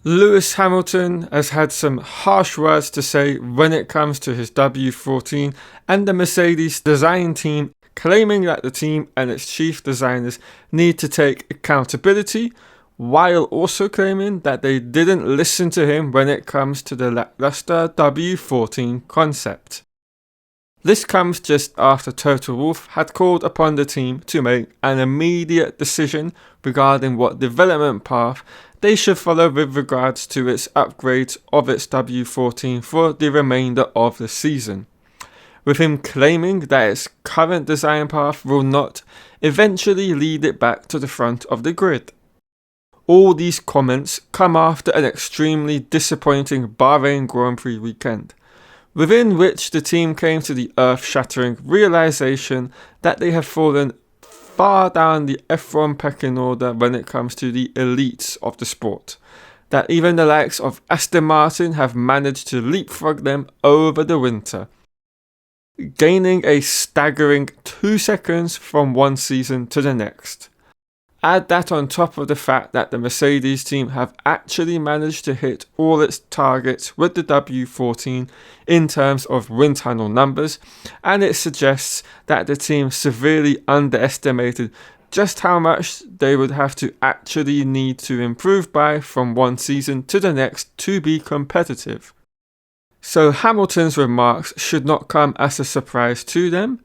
Lewis Hamilton has had some harsh words to say when it comes to his W14 and the Mercedes design team, claiming that the team and its chief designers need to take accountability, while also claiming that they didn't listen to him when it comes to the lackluster W14 concept. This comes just after Toto Wolff had called upon the team to make an immediate decision regarding what development path they should follow with regards to its upgrades of its W14 for the remainder of the season, with him claiming that its current design path will not eventually lead it back to the front of the grid. All these comments come after an extremely disappointing Bahrain Grand Prix weekend, within which the team came to the earth-shattering realization that they have fallen far down the F1 pecking order when it comes to the elites of the sport, that even the likes of Aston Martin have managed to leapfrog them over the winter, gaining a staggering 2 seconds from one season to the next. Add that on top of the fact that the Mercedes team have actually managed to hit all its targets with the W14 in terms of wind tunnel numbers, and it suggests that the team severely underestimated just how much they would have to actually need to improve by from one season to the next to be competitive. So Hamilton's remarks should not come as a surprise to them,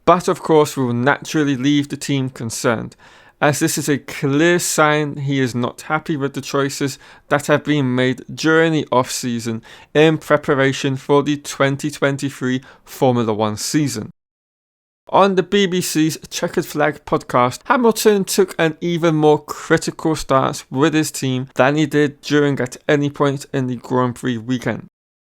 but of course will naturally leave the team concerned, as this is a clear sign he is not happy with the choices that have been made during the off-season in preparation for the 2023 Formula 1 season. On the BBC's Checkered Flag podcast, Hamilton took an even more critical stance with his team than he did during at any point in the Grand Prix weekend.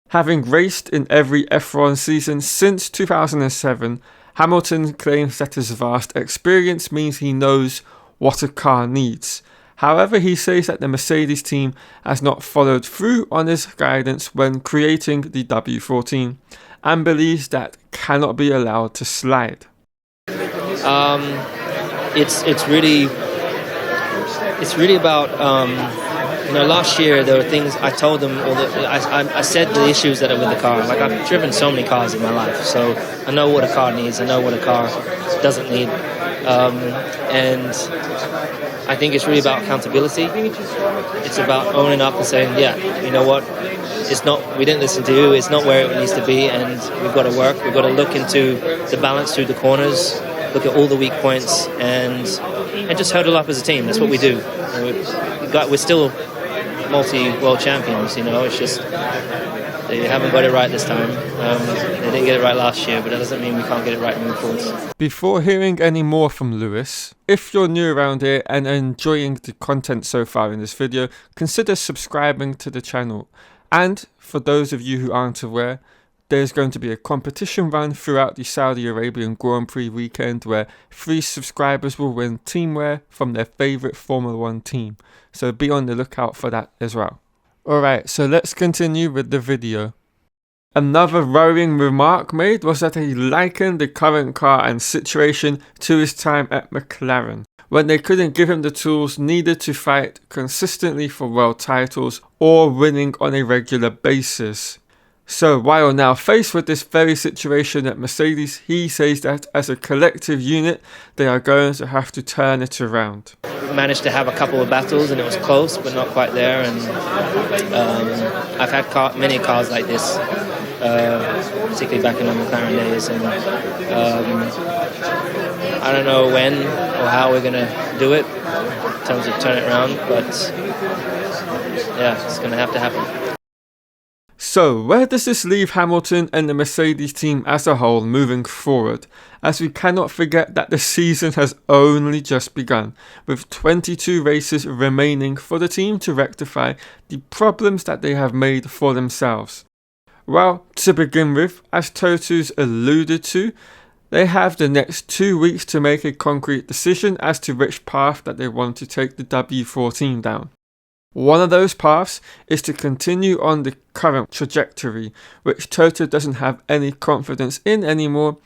Having raced in every F1 season since 2007, Hamilton claims that his vast experience means he knows what a car needs. However, he says that the Mercedes team has not followed through on his guidance when creating the W14 and believes that cannot be allowed to slide. It's really about last year there were things I told them, I said the issues that are with the car. Like, I've driven so many cars in my life, so I know what a car needs, I know what a car doesn't need, and I think it's really about accountability. It's about owning up and saying, yeah, you know what, we didn't listen to you, it's not where it needs to be, and we've got to work, we've got to look into the balance through the corners, look at all the weak points, and just hurdle up as a team. That's what we do. We're still multi-world champions, it's just they haven't got it right this time. They didn't get it right last year, but that doesn't mean we can't get it right moving forward. Before hearing any more from Lewis, if you're new around here and enjoying the content so far in this video, consider subscribing to the channel. And for those of you who aren't aware, there's going to be a competition run throughout the Saudi Arabian Grand Prix weekend where 3 subscribers will win teamwear from their favourite Formula 1 team. So be on the lookout for that as well. Alright, so let's continue with the video. Another worrying remark made was that he likened the current car and situation to his time at McLaren, when they couldn't give him the tools needed to fight consistently for world titles or winning on a regular basis. So while now faced with this very situation at Mercedes, he says that as a collective unit, they are going to have to turn it around. We managed to have a couple of battles and it was close, but not quite there. And I've had many cars like this, particularly back in the McLaren days. And I don't know when or how we're going to do it in terms of turn it around, but yeah, it's going to happen. So, where does this leave Hamilton and the Mercedes team as a whole moving forward, as we cannot forget that the season has only just begun, with 22 races remaining for the team to rectify the problems that they have made for themselves? Well, to begin with, as Toto's alluded to, they have the next 2 weeks to make a concrete decision as to which path that they want to take the W14 down. One of those paths is to continue on the current trajectory, which Toto doesn't have any confidence in anymore,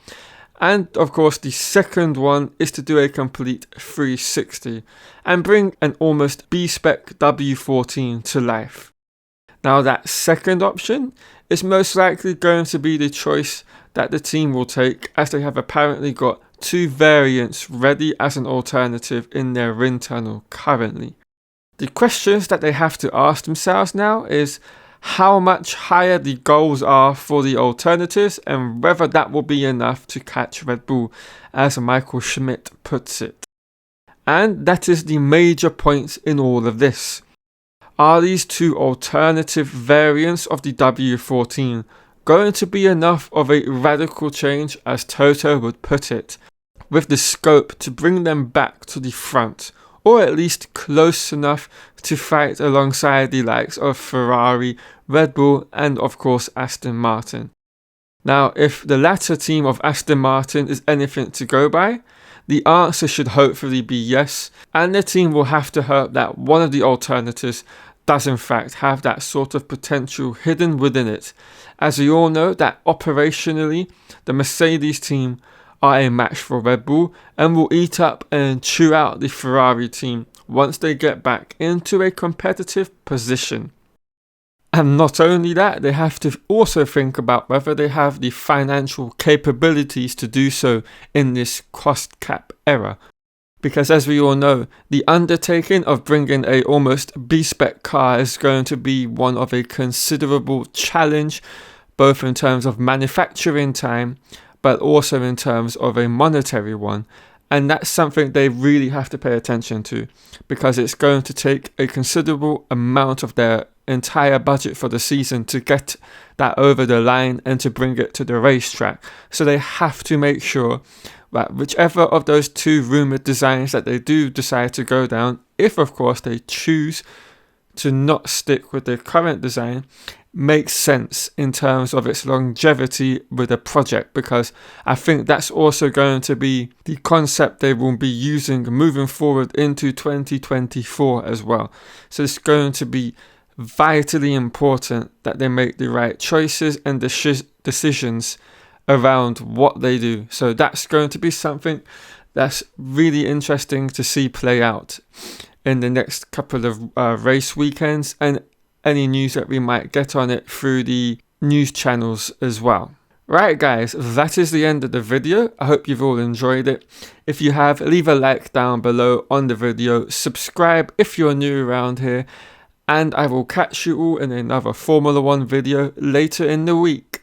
And of course, the second one is to do a complete 360 and bring an almost B-spec W14 to life. Now, that second option is most likely going to be the choice that the team will take, as they have apparently got 2 variants ready as an alternative in their wind tunnel currently. The questions that they have to ask themselves now is how much higher the goals are for the alternatives and whether that will be enough to catch Red Bull, as Michael Schmidt puts it. And that is the major point in all of this. Are these 2 alternative variants of the W14 going to be enough of a radical change, as Toto would put it, with the scope to bring them back to the front, or at least close enough to fight alongside the likes of Ferrari, Red Bull, and of course Aston Martin? Now, if the latter team of Aston Martin is anything to go by, the answer should hopefully be yes, and the team will have to hope that one of the alternatives does in fact have that sort of potential hidden within it, as we all know that operationally the Mercedes team are a match for Red Bull and will eat up and chew out the Ferrari team once they get back into a competitive position. And not only that, they have to also think about whether they have the financial capabilities to do so in this cost cap era. Because as we all know, the undertaking of bringing a almost B-spec car is going to be one of a considerable challenge, both in terms of manufacturing time, but also in terms of a monetary one. And that's something they really have to pay attention to, because it's going to take a considerable amount of their entire budget for the season to get that over the line and to bring it to the racetrack. So they have to make sure that whichever of those 2 rumoured designs that they do decide to go down, if of course they choose to not stick with their current design, makes sense in terms of its longevity with a project, because I think that's also going to be the concept they will be using moving forward into 2024 as well. So it's going to be vitally important that they make the right choices and decisions around what they do. So that's going to be something that's really interesting to see play out in the next couple of race weekends, and any news that we might get on it through the news channels as well. Right guys, that is the end of the video. I hope you've all enjoyed it. If you have, leave a like down below on the video, subscribe if you're new around here, and I will catch you all in another Formula 1 video later in the week.